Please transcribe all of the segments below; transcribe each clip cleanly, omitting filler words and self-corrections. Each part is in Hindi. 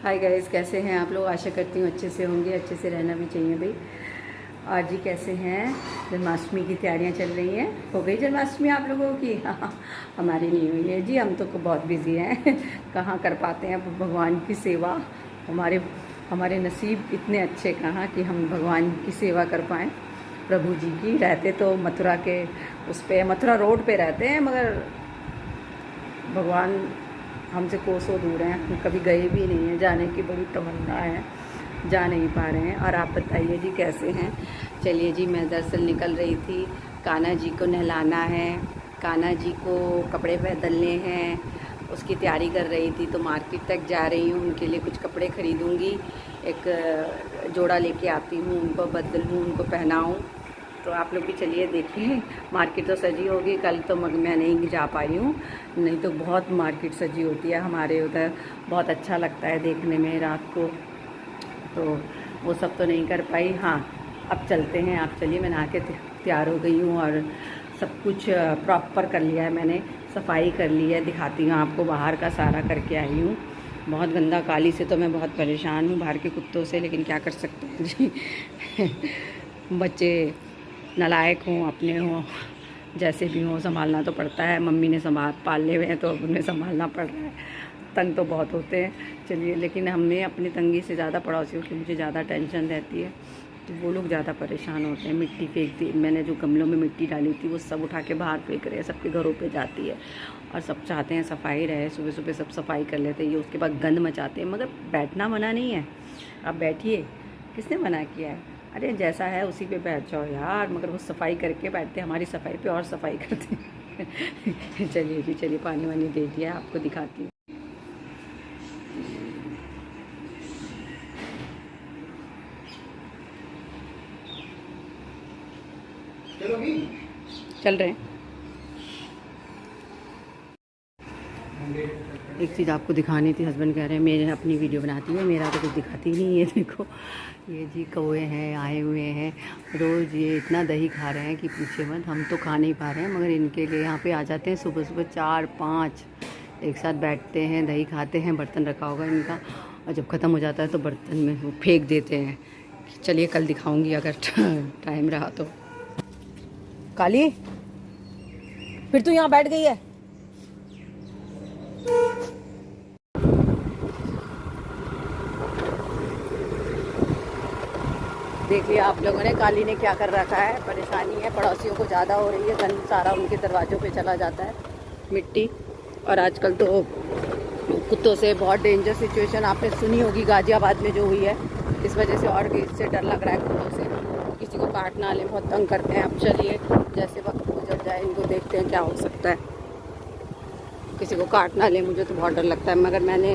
हाय गाइस, कैसे हैं आप लोग। आशा करती हूँ अच्छे से होंगे, अच्छे से रहना भी चाहिए भाई। आज जी कैसे हैं। जन्माष्टमी की तैयारियां चल रही हैं। हो गई जन्माष्टमी आप लोगों की? हाँ, हमारी नहीं हुई है जी, हम तो बहुत बिजी हैं। कहाँ कर पाते हैं भगवान की सेवा। हमारे हमारे नसीब इतने अच्छे कहाँ कि हम भगवान की सेवा कर पाएँ। प्रभु जी की रहते तो मथुरा के उस पर मथुरा रोड पे रहते हैं, मगर भगवान हमसे कोसों दूर हैं। हम कभी गए भी नहीं हैं, जाने की बड़ी तमन्ना है, जा नहीं पा रहे हैं। और आप बताइए जी कैसे हैं। चलिए जी, मैं दरअसल निकल रही थी, कान्हा जी को नहलाना है, कान्हा जी को कपड़े बदलने हैं, उसकी तैयारी कर रही थी। तो मार्केट तक जा रही हूँ, उनके लिए कुछ कपड़े ख़रीदूँगी। एक जोड़ा लेके आती हूँ, उनको बदलूँ, उनको पहनाऊँ। तो आप लोग भी चलिए देखिए। मार्केट तो सजी होगी, कल तो मैं नहीं जा पाई हूँ, नहीं तो बहुत मार्केट सजी होती है हमारे उधर। बहुत अच्छा लगता है देखने में रात को, तो वो सब तो नहीं कर पाई। हाँ, अब चलते हैं। आप चलिए, मैं नहा के तैयार हो गई हूँ और सब कुछ प्रॉपर कर लिया है मैंने, सफाई कर ली है। दिखाती हूँ आपको, बाहर का सारा करके आई हूँ। बहुत गंदा, काली से तो मैं बहुत परेशान हूँ, बाहर के कुत्तों से, लेकिन क्या कर सकते हैं जी। बच्चे नालायक हों, अपने हों, जैसे भी हों, संभालना तो पड़ता है। मम्मी ने पाले हुए हैं तो अब उन्हें संभालना पड़ रहा है। तंग तो बहुत होते हैं। चलिए, लेकिन हमें अपनी तंगी से ज़्यादा पड़ोसियों की मुझे ज़्यादा टेंशन रहती है, तो वो लोग ज़्यादा परेशान होते हैं। मिट्टी फेंकती, मैंने जो गमलों में मिट्टी डाली थी वो सब उठा के बाहर फेंक रहे हैं, सबके घरों पे जाती है। और सब चाहते हैं सफाई रहे, सुबह सुबह सब सफाई कर लेते हैं, ये उसके बाद गंद मचाते हैं। मगर बैठना मना नहीं है, आप बैठिए, किसने मना किया है। अरे जैसा है उसी पे बैठ जाओ यार। मगर वो सफाई करके बैठते हैं, हमारी सफाई पे और सफाई करते हैं। चलिए जी, चलिए, पानी वानी दे दिया, आपको दिखाती हूँ। चल रहे हैं। एक चीज़ आपको दिखानी थी, हस्बैंड कह रहे हैं मेरे अपनी वीडियो बनाती है, मेरा तो कुछ दिखाती नहीं है। देखो ये जी कौवे हैं, आए हुए हैं रोज़, ये इतना दही खा रहे हैं कि पूछे मत। हम तो खा नहीं पा रहे हैं, मगर इनके लिए यहाँ पे आ जाते हैं सुबह सुबह 4-5 एक साथ बैठते हैं, दही खाते हैं। बर्तन रखा होगा इनका, और जब ख़त्म हो जाता है तो बर्तन में वो फेंक देते हैं। चलिए कल दिखाऊँगी अगर टाइम रहा तो। काली, फिर तू यहाँ बैठ गई है। देखिए आप लोगों ने, काली ने क्या कर रखा है। परेशानी है, पड़ोसियों को ज़्यादा हो रही है, गंद सारा उनके दरवाज़ों पे चला जाता है, मिट्टी। और आजकल तो कुत्तों से बहुत डेंजर सिचुएशन आपने सुनी होगी गाज़ियाबाद में जो हुई है, इस वजह से और भी इससे डर लग रहा है कुत्तों से। किसी को काट ना ले, बहुत तंग करते हैं। अब चलिए, जैसे वक्त गुजर जाए इनको देखते हैं क्या हो सकता है। किसी को काट ना ले, मुझे तो बहुत डर लगता है, मगर मैंने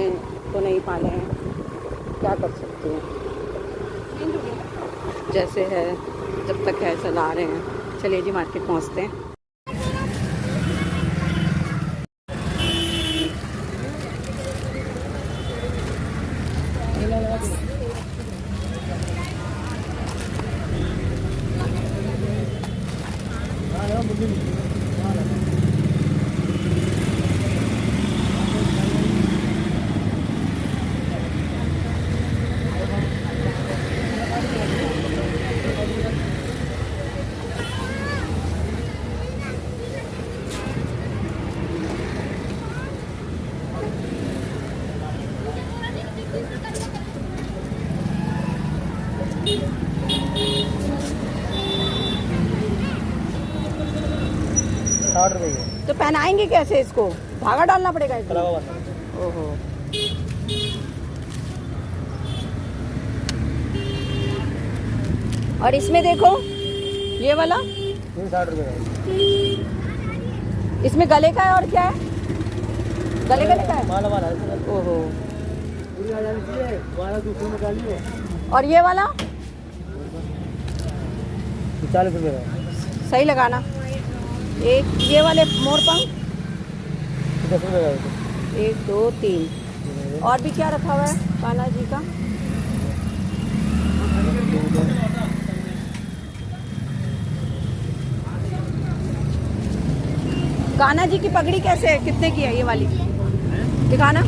तो नहीं पाले हैं, क्या कर सकते हैं। जैसे है, जब तक है चला रहे हैं। चलिए जी, मार्केट पहुंचते हैं। तो पहनाएंगे कैसे इसको? धागा डालना पड़ेगा इसको। ओहो, और इसमें देखो ये वाला 60 रुपये। इसमें गले का है और क्या है? गले का है, माला वाला। ओहो, और ये वाला 40 रुपये का। सही लगाना। एक ये वाले मोर पंख 10 रुपये का। 1 2 3। और भी क्या रखा हुआ है कान्हा जी का? कान्हा जी की पगड़ी कैसे है, कितने की है ये वाली? दिखाना।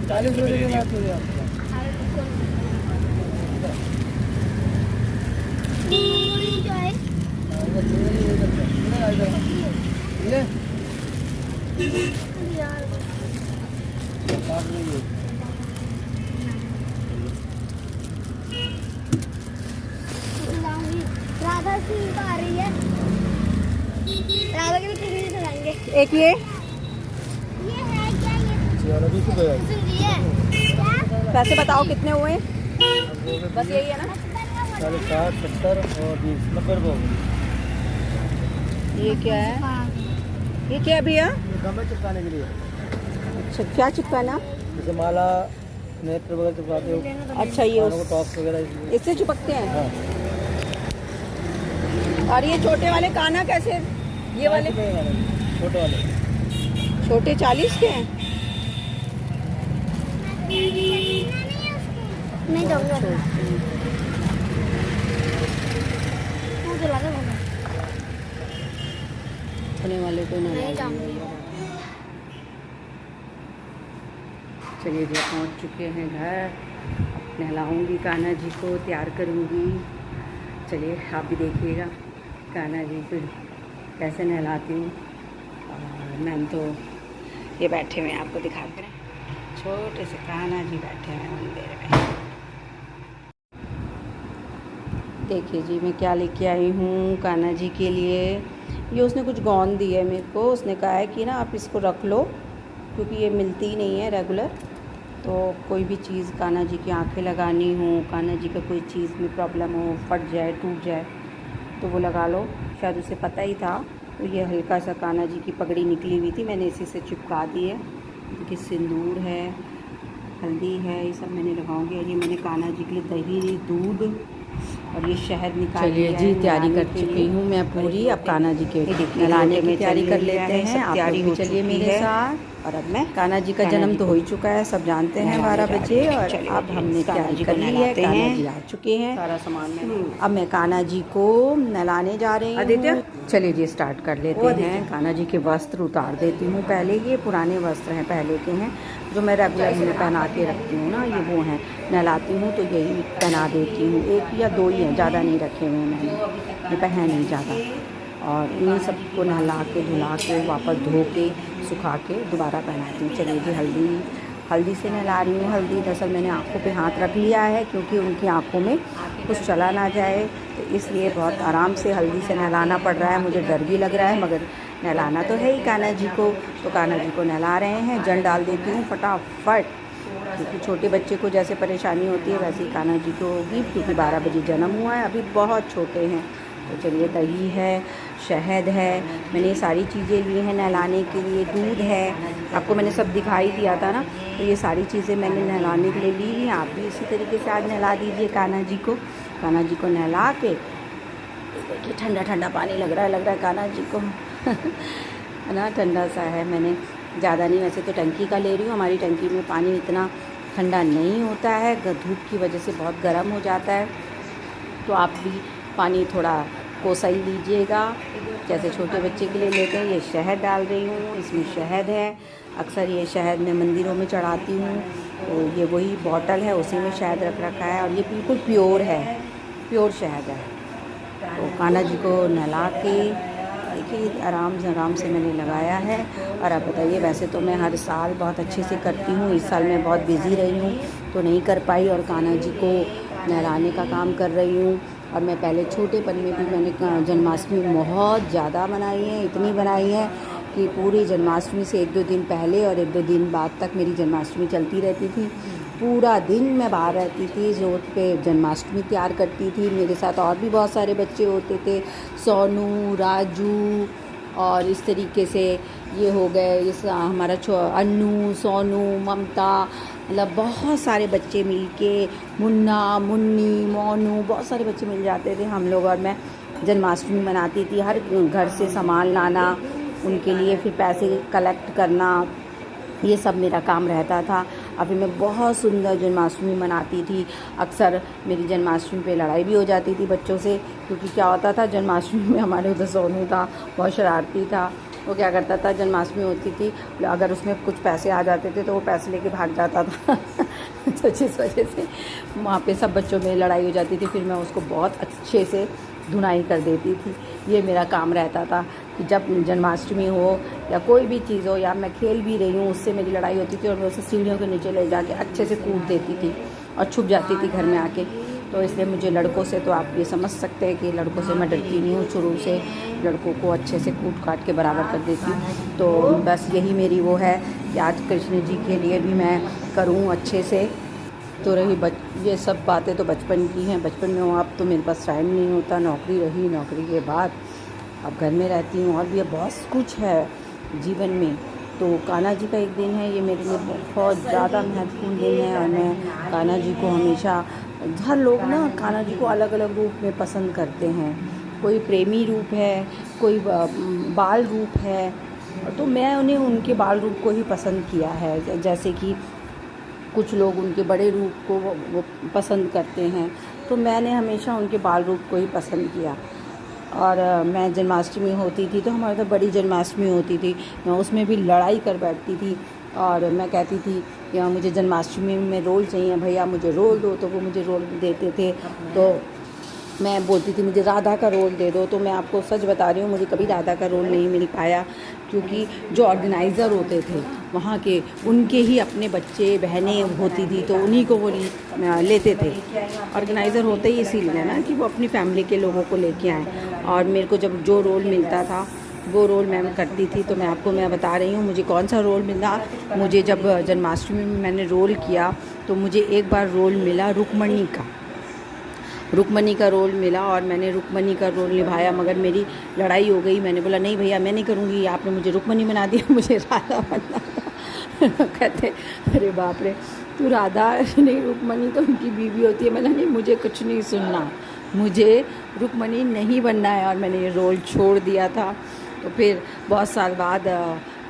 40 रुपये के लाते हो आप। ये राधा सिंह आ रही है, राधा के लिए टिकट चलाएंगे। एक ये है क्या ये सुन है पैसे बताओ कितने हुए? बस यही है ना? 40, 60, 70 और 20, 90 रुपये। ये क्या है? ये क्या है भैया? ये गम चिपकाने के लिए, अच्छा क्या चिपकाना? जैसे माला नेत्र वगैरह चिपकाते हो, अच्छा ये कानों को टॉप्स वगैरह इसलिए। इससे चिपकते हैं। हाँ, और ये छोटे वाले काना कैसे? ये वाले छोटे वाले छोटे 40 के हैं। नहीं जाऊंगा, मुझे लगा होने वाले को ना नहीं जाऊंगी। चलिए जी पहुंच चुके हैं घर। नहलाऊंगी कान्हा जी को, तैयार करूंगी। चलिए आप भी देखिएगा कान्हा जी फिर कैसे नहलाती हूँ। और मैम तो ये बैठे हुए हैं, आपको दिखाते हैं। छोटे से कान्हा जी बैठे हैं मंदिर में। देखिए जी मैं क्या लेके आई हूँ कान्हा जी के लिए। ये उसने कुछ गौन दी है मेरे को। उसने कहा है कि ना आप इसको रख लो, क्योंकि ये मिलती ही नहीं है रेगुलर। तो कोई भी चीज़ कान्हा जी की आंखें लगानी हो, कान्हा जी का कोई चीज़ में प्रॉब्लम हो, फट जाए टूट जाए तो वो लगा लो। शायद उसे पता ही था। तो ये हल्का सा कान्हा जी की पगड़ी निकली हुई थी, मैंने इसी से चिपका दी है। कि सिंदूर है, हल्दी है, ये सब मैंने लगाऊंगी। और ये मैंने कान्हा जी के लिए दही, दूध और ये शहद निकाल लिया है। चलिए जी तैयारी कर चुकी हूँ मैं पूरी। अब कान्हा जी के नहलाने की तैयारी कर लेते हैं। आप तैयारी हो चलिए मेरे साथ। और अब मैं कान्हा जी का जन्म तो हो ही चुका है, सब जानते हैं 12 बजे। और अब हमने तैयारी कर ली है, कान्हा जी आ चुके हैं, सारा सामान में। अब मैं कान्हा जी को नहलाने जा रही हूँ। चलिए जी स्टार्ट कर लेते हैं। कान्हा जी के वस्त्र उतार देती हूँ पहले। ये पुराने वस्त्र हैं, पहले के हैं, जो मैं रेगुलर में पहना के रखती हूँ ना, ये वो हैं। नहलाती हूँ तो यही पहना देती हूँ। 1 या 2 ही हैं, ज़्यादा नहीं रखे हुए मैंने, ये पहन नहीं ज़्यादा। और इन सबको नहला के धुला के वापस धो के सुखा के दोबारा पहनाती हूँ। चलिए जी हल्दी से नहला रही हूँ। हल्दी दरअसल मैंने आँखों पे हाथ रख लिया है, क्योंकि उनकी आँखों में कुछ चला ना जाए, तो इसलिए बहुत आराम से हल्दी से नहलाना पड़ रहा है। मुझे डर भी लग रहा है, मगर नहलाना तो है ही कान्हा जी को। तो कान्हा जी को नहला रहे हैं। जल डाल देती हूँ फटाफट, क्योंकि छोटे बच्चे को जैसे परेशानी होती है वैसे ही कान्हा जी को होगी, क्योंकि 12 बजे जन्म हुआ है, अभी बहुत छोटे हैं। तो चलिए दही है, शहद है, मैंने ये सारी चीज़ें ली हैं नहलाने के लिए। दूध है, आपको मैंने सब दिखाई दिया था ना। तो ये सारी चीज़ें मैंने नहलाने के लिए ली हैं। आप भी इसी तरीके से आज नहला दीजिए कान्हा जी को। कान्हा जी को नहला के देखिए ठंडा ठंडा पानी लग रहा है कान्हा जी को है ना, ठंडा सा है। मैंने ज़्यादा नहीं, वैसे तो टंकी का ले रही हूँ। हमारी टंकी में पानी इतना ठंडा नहीं होता है, धूप की वजह से बहुत गर्म हो जाता है। तो आप भी पानी थोड़ा कोसा ही लीजिएगा, जैसे छोटे बच्चे के लिए लेते हैं। ये शहद डाल रही हूँ, इसमें शहद है। अक्सर ये शहद मैं मंदिरों में चढ़ाती हूँ, तो ये वही बॉटल है, उसी में शहद रख रखा है। और ये बिल्कुल प्योर है, प्योर शहद है। तो कान्हा जी को नहला के देखिए आराम से मैंने लगाया है। और अब बताइए, वैसे तो मैं हर साल बहुत अच्छे से करती हूँ, इस साल मैं बहुत बिज़ी रही हूँ तो नहीं कर पाई, और कान्हा जी को नहलाने का काम कर रही हूँ। और मैं पहले छोटेपन में भी मैंने जन्माष्टमी बहुत ज़्यादा मनाई है, इतनी बनाई है कि पूरी जन्माष्टमी से 1-2 दिन पहले और 1-2 दिन बाद तक मेरी जन्माष्टमी चलती रहती थी। पूरा दिन मैं बाहर रहती थी, जोत पे जन्माष्टमी तैयार करती थी। मेरे साथ और भी बहुत सारे बच्चे होते थे, सोनू, राजू, और इस तरीके से ये हो गए, इस हमारा अन्नू, सोनू, ममता, मतलब बहुत सारे बच्चे मिलके, मुन्ना, मुन्नी, मोनू, बहुत सारे बच्चे मिल जाते थे हम लोग। और मैं जन्माष्टमी मनाती थी, हर घर से सामान लाना उनके लिए, फिर पैसे कलेक्ट करना, ये सब मेरा काम रहता था। अभी मैं बहुत सुंदर जन्माष्टमी मनाती थी। अक्सर मेरी जन्माष्टमी पे लड़ाई भी हो जाती थी बच्चों से, क्योंकि क्या होता था, जन्माष्टमी में हमारे उधर सोनू था, बहुत शरारती था, वो क्या करता था, जन्माष्टमी होती थी, अगर उसमें कुछ पैसे आ जाते थे तो वो पैसे लेके भाग जाता था तो जिस वजह से वहाँ पे सब बच्चों में लड़ाई हो जाती थी। फिर मैं उसको बहुत अच्छे से धुनाई कर देती थी। ये मेरा काम रहता था कि जब जन्माष्टमी हो या कोई भी चीज़ हो या मैं खेल भी रही हूँ, उससे मेरी लड़ाई होती थी और मैं उसे सीढ़ियों के नीचे ले जाके अच्छे से कूट देती थी और छुप जाती थी घर में आके। तो इसलिए मुझे लड़कों से, तो आप ये समझ सकते हैं कि लड़कों से मैं डरती नहीं हूँ। शुरू से लड़कों को अच्छे से कूट काट के बराबर कर देती हूँ। तो बस यही मेरी वो है कि आज कृष्ण जी के लिए भी मैं करूँ अच्छे से। तो रही ये सब बातें तो बचपन की हैं, बचपन में हूँ। अब तो मेरे पास टाइम नहीं होता, नौकरी रही, नौकरी के बाद अब घर में रहती हूँ और भी बहुत कुछ है जीवन में। तो कान्हा जी का एक दिन है, ये मेरे लिए बहुत ज़्यादा महत्वपूर्ण दिन है। और मैं कान्हा जी को हमेशा, हर लोग ना कान्हा जी को अलग अलग रूप में पसंद करते हैं। कोई प्रेमी रूप है, कोई बाल रूप है, तो मैं उन्हें उनके बाल रूप को ही पसंद किया है। जैसे कि कुछ लोग उनके बड़े रूप को वो पसंद करते हैं, तो मैंने हमेशा उनके बाल रूप को ही पसंद किया। और मैं जन्माष्टमी होती थी तो हमारे तो बड़ी जन्माष्टमी होती थी, मैं उसमें भी लड़ाई कर बैठती थी। और मैं कहती थी कि मुझे जन्माष्टमी में रोल चाहिए भैया, मुझे रोल दो, तो वो मुझे रोल देते थे। तो मैं बोलती थी मुझे राधा का रोल दे दो। तो मैं आपको सच बता रही हूँ, मुझे कभी राधा का रोल नहीं मिल पाया, क्योंकि जो ऑर्गेनाइज़र होते थे वहाँ के, उनके ही अपने बच्चे बहनें होती थी, तो उन्हीं को वो लेते थे। ऑर्गेनाइज़र होते ही इसीलिए ना कि वो अपनी फैमिली के लोगों को लेके आए। और मेरे को जब जो रोल मिलता था वो रोल मैं करती थी। तो मैं बता रही हूँ मुझे कौन सा रोल मिला। मुझे जब जन्माष्टमी में मैंने रोल किया तो मुझे एक बार रोल मिला रुक्मणी का रोल मिला, और मैंने रुक्मणी का रोल निभाया। मगर मेरी लड़ाई हो गई, मैंने बोला नहीं भैया मैं नहीं करूँगी, आपने मुझे रुक्मणी बना दिया, मुझे राधा बनना था कहते अरे बाप रे, तू राधा नहीं रुक्मणी तो उनकी बीवी होती है। मैंने नहीं, मुझे कुछ नहीं सुनना, मुझे रुक्मणी नहीं बनना है। और मैंने ये रोल छोड़ दिया था। तो फिर बहुत साल बाद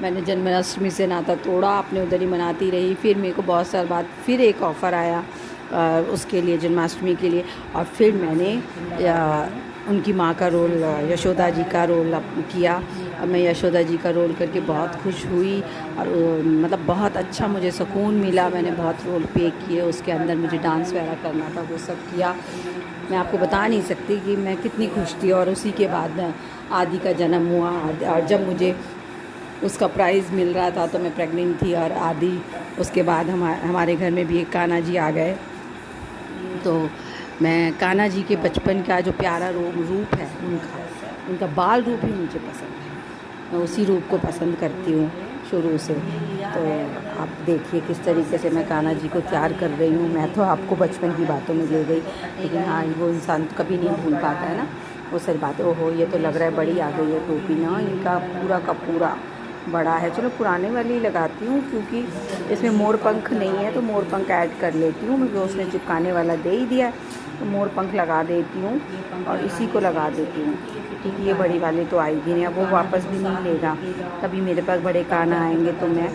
मैंने जन्माष्टमी से नाता तोड़ा, अपने उधर ही मनाती रही। फिर मेरे को बहुत साल बाद फिर एक ऑफ़र आया उसके लिए, जन्माष्टमी के लिए। और फिर मैंने उनकी माँ का रोल, यशोदा जी का रोल किया। और मैं यशोदा जी का रोल करके बहुत खुश हुई और मतलब बहुत अच्छा मुझे सुकून मिला। मैंने बहुत रोल प्ले किए, उसके अंदर मुझे डांस वगैरह करना था, वो सब किया। मैं आपको बता नहीं सकती कि मैं कितनी खुश थी। और उसी के बाद आदि का जन्म हुआ, और जब मुझे उसका प्राइज़ मिल रहा था तो मैं प्रेग्नेंट थी। और आदि उसके बाद हमारे घर में भी एक कान्हा जी आ गए। तो मैं कान्हा जी के बचपन का जो प्यारा रूप है उनका बाल रूप ही मुझे पसंद है। मैं उसी रूप को पसंद करती हूँ शुरू से। तो आप देखिए किस तरीके से मैं कान्हा जी को तैयार कर रही हूँ। मैं तो आपको बचपन की बातों में ले गई, लेकिन हाँ वो इंसान कभी नहीं भूल पाता है ना वो सारी बातें। ओहो ये तो लग रहा है बड़ी आ गई है टोपी ना, इनका पूरा का पूरा बड़ा है। चलो पुराने वाली लगाती हूँ, क्योंकि इसमें मोर पंख नहीं है तो मोर पंख ऐड कर लेती हूँ। मुझे उसने चिपकाने वाला दे ही दिया तो मोर पंख लगा देती हूँ और इसी को लगा देती हूँ, क्योंकि ये बड़ी वाली तो आएगी नहीं, अब वो वापस भी नहीं लेगा। कभी मेरे पास बड़े कान्हा आएंगे तो मैं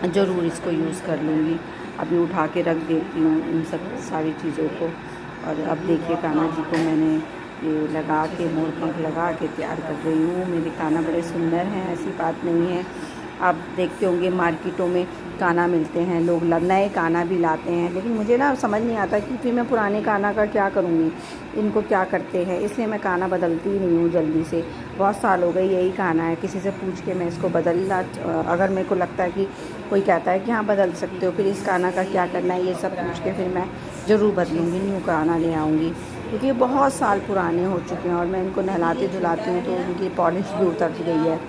ज़रूर इसको यूज़ कर लूँगी। अभी उठा के रख देती हूँ इन सब सारी चीज़ों को। और अब देखिए कान्हा जी को मैंने ये लगा के, मोर पंख लगा के तैयार कर रही हूँ। मेरे कान्हा बड़े सुंदर हैं, ऐसी बात नहीं है। आप देखते होंगे मार्केटों में कान्हा मिलते हैं, लोग नए कान्हा भी लाते हैं, लेकिन मुझे ना समझ नहीं आता कि फिर मैं पुराने कान्हा का क्या करूँगी, इनको क्या करते हैं। इसलिए मैं कान्हा बदलती ही नहीं हूँ जल्दी से। बहुत साल हो गए यही कान्हा है, किसी से पूछ के मैं इसको बदलना, अगर मेरे को लगता है कि कोई कहता है कि हाँ बदल सकते हो, फिर इस कान्हा का क्या करना है, ये सब पूछ के फिर मैं ज़रूर बदलूँगी, न्यू कान्हा ले आऊँगी, क्योंकि ये बहुत साल पुराने हो चुके हैं। और मैं इनको नहलाती धुलाती हूँ तो उनकी पॉलिश भी उतर गई है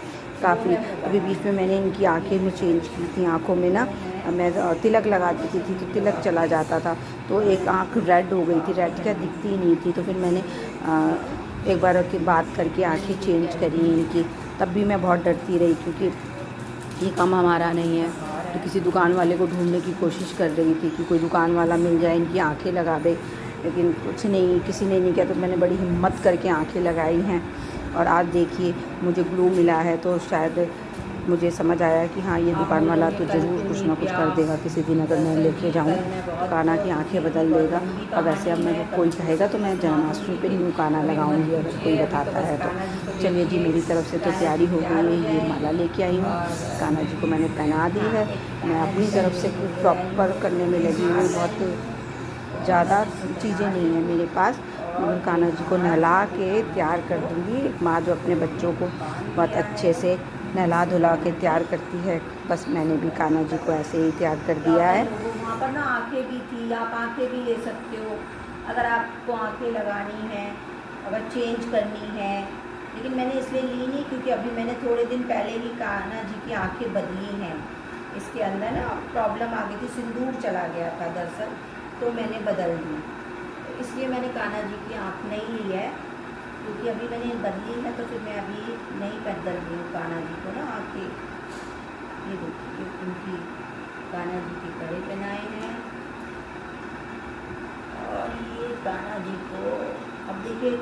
काफ़ी। अभी बीच में मैंने इनकी आँखें में चेंज की थी, आँखों में ना मैं तिलक लगा देती थी तो तिलक चला जाता था, तो एक आँख रेड हो गई थी, रेड क्या दिखती ही नहीं थी। तो फिर मैंने एक बार की बात करके आँखें चेंज करी इनकी। तब भी मैं बहुत डरती रही, क्योंकि ये काम हमारा नहीं है। तो किसी दुकान वाले को ढूंढने की कोशिश कर रही थी कि कोई दुकान वाला मिल जाए इनकी आँखें लगा दे, लेकिन कुछ नहीं, किसी ने नहीं किया। तो मैंने बड़ी हिम्मत करके आँखें लगाई हैं। और आज देखिए मुझे ग्लू मिला है, तो शायद मुझे समझ आया कि हाँ ये दुकान वाला तो ज़रूर कुछ ना कुछ कर देगा किसी दिन, अगर मैं लेके जाऊँ काना की आंखें बदल देगा। और वैसे अब मैं कोई कहेगा तो मैं जन्माष्टमी पे न्यू काना लगाऊंगी अगर कोई बताता है तो। चलिए जी, मेरी तरफ से तो तैयारी हो गई है। ये माला लेके आई हूँ, काना जी को मैंने पहना दी है। मैं अपनी तरफ से प्रॉपर करने में लगी हुई, बहुत ज़्यादा चीज़ें नहीं है मेरे पास, मगर काना जी को नहला के तैयार कर दूँगी। एक माँ जो अपने बच्चों को बहुत अच्छे से नहला धुला के तैयार करती है, बस मैंने भी काना जी को ऐसे ही तैयार कर दिया है। वहाँ पर ना आंखें भी थी, आप आंखें भी ले सकते हो अगर आपको आंखें लगानी है, अगर चेंज करनी है। लेकिन मैंने इसलिए ली नहीं क्योंकि अभी मैंने थोड़े दिन पहले ही काना जी की आंखें बदली हैं। इसके अंदर ना प्रॉब्लम आ गई थी, सिंदूर चला गया था दरअसल, तो मैंने बदल दी। इसलिए मैंने काना जी की आँख नहीं ली है, क्योंकि अभी मैंने बदली है तो फिर मैं अभी नहीं बदल रही हूँ काना जी को ना आँखें। ये देखिए उनकी काना जी के कड़े पहनाए हैं, और ये काना जी को अब देखिए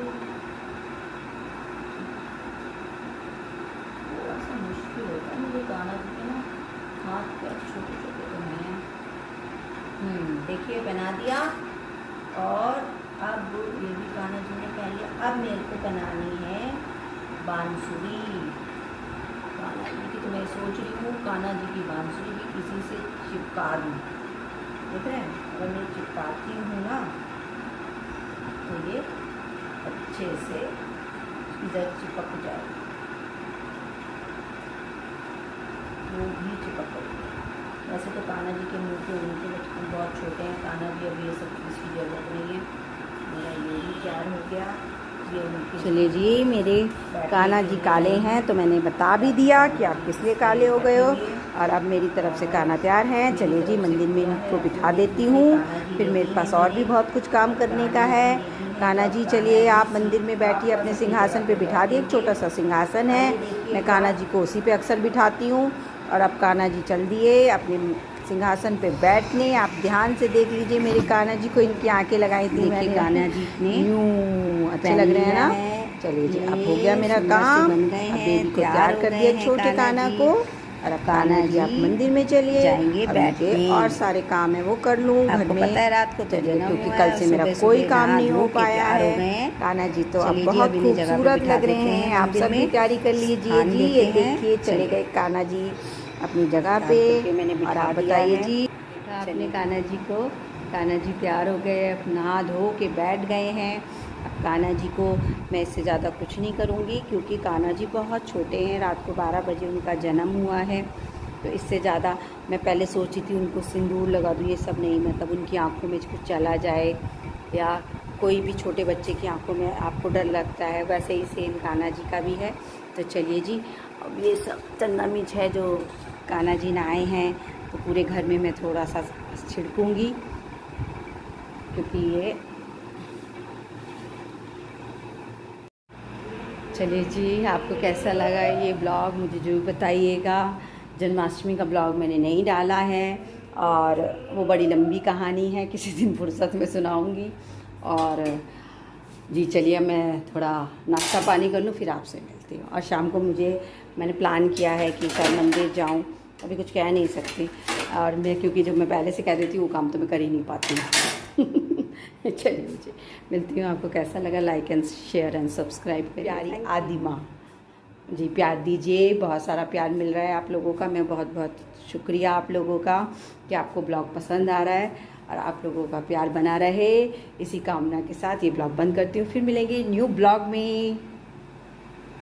थोड़ा सा मुश्किल होता है मुझे काना जी के ना हाथ पैर छोटे छोटे बनाए हैं। देखिए बना दिया, और अब ये भी काना जी ने पहन लिया। अब मेरे को बनानी है बांसुरी काना जी की, तो मैं सोच रही हूँ काना जी की बांसुरी भी किसी से चिपका दूँ। देख रहे हैं, अगर मैं चिपकाती हूँ ना तो ये अच्छे से इधर चिपक जाए, वो भी चिपक गई। वैसे तो काना जी के मुँह के उनके बचपन बहुत छोटे हैं, काना जी अभी ये सब चीज़ की ज़रूरत नहीं है। मेरा ये भी तैयार हो गया। ये उनके चलिए जी, मेरे काना जी काले हैं तो मैंने बता भी दिया कि आप किस लिए काले हो गए हो। और अब मेरी तरफ से काना तैयार है। चलिए जी, मंदिर में इनको बिठा देती हूँ, फिर मेरे पास और भी बहुत कुछ काम करने का है। काना जी चलिए आप मंदिर में बैठिए, अपने सिंहासन पे बिठा दिए, एक छोटा सा सिंहासन है, मैं काना जी को उसी पे अक्सर बिठाती हूँ। और अब काना जी चल दिए अपने सिंहासन पे बैठने। आप ध्यान से देख लीजिए मेरे काना जी को, इनकी आंखें लगाई थी मैंने, काना जी ने यूं अच्छे लग रहे हैं ना। चलिए जी, अब हो गया मेरा काम, अब बेबी को तैयार कर दिया छोटे काना को। और अब काना जी आप मंदिर में चलिए जाएंगे बैठे, और सारे काम है वो कर लूँ घर में। पता है रात को तो क्योंकि कल से मेरा कोई काम नहीं हो पाया है। काना जी तो अब बहुत खूबसूरत लग रहे हैं, आप सब भी तैयारी कर लीजिए जी। ये देखिए चले गए काना जी अपनी जगह पे। और आप बताइए जी, अपने काना जी को, काना जी तैयार हो गए, अब नहा धो के बैठ गए हैं। अब काना जी को मैं इससे ज़्यादा कुछ नहीं करूँगी क्योंकि काना जी बहुत छोटे हैं, रात को 12 बजे उनका जन्म हुआ है, तो इससे ज़्यादा मैं पहले सोची थी उनको सिंदूर लगा दूँ, ये सब नहीं, मतलब उनकी आँखों में कुछ चला जाए या कोई भी छोटे बच्चे की आंखों में आपको डर लगता है, वैसे ही सेम काना जी का भी है। तो चलिए जी, अब ये सब चंदा मिर्च है जो काना जी नहाए हैं, तो पूरे घर में मैं थोड़ा सा छिड़कूँगी क्योंकि ये। चलिए जी, आपको कैसा लगा ये ब्लॉग मुझे ज़रूर बताइएगा। जन्माष्टमी का ब्लॉग मैंने नहीं डाला है और वो बड़ी लंबी कहानी है, किसी दिन फुर्सत में सुनाऊंगी। और जी चलिए, मैं थोड़ा नाश्ता पानी कर लूँ फिर आपसे मिलती हूँ। और शाम को मैंने प्लान किया है कि शायद मंदिर जाऊँ, अभी कुछ कह नहीं सकती, और मैं क्योंकि जब मैं पहले से कह देती हूँ वो काम तो मैं कर ही नहीं पाती हूँ। चलिए मुझे मिलती हूँ। आपको कैसा लगा like and share and subscribe करिए। प्यारी आदि माँ जी, प्यार दीजिए, बहुत सारा प्यार मिल रहा है आप लोगों का, मैं बहुत बहुत शुक्रिया आप लोगों का कि आपको ब्लॉग पसंद आ रहा है और आप लोगों का प्यार बना रहे। इसी कामना के साथ ये ब्लॉग बंद करती हूँ, फिर मिलेंगे न्यू ब्लॉग में।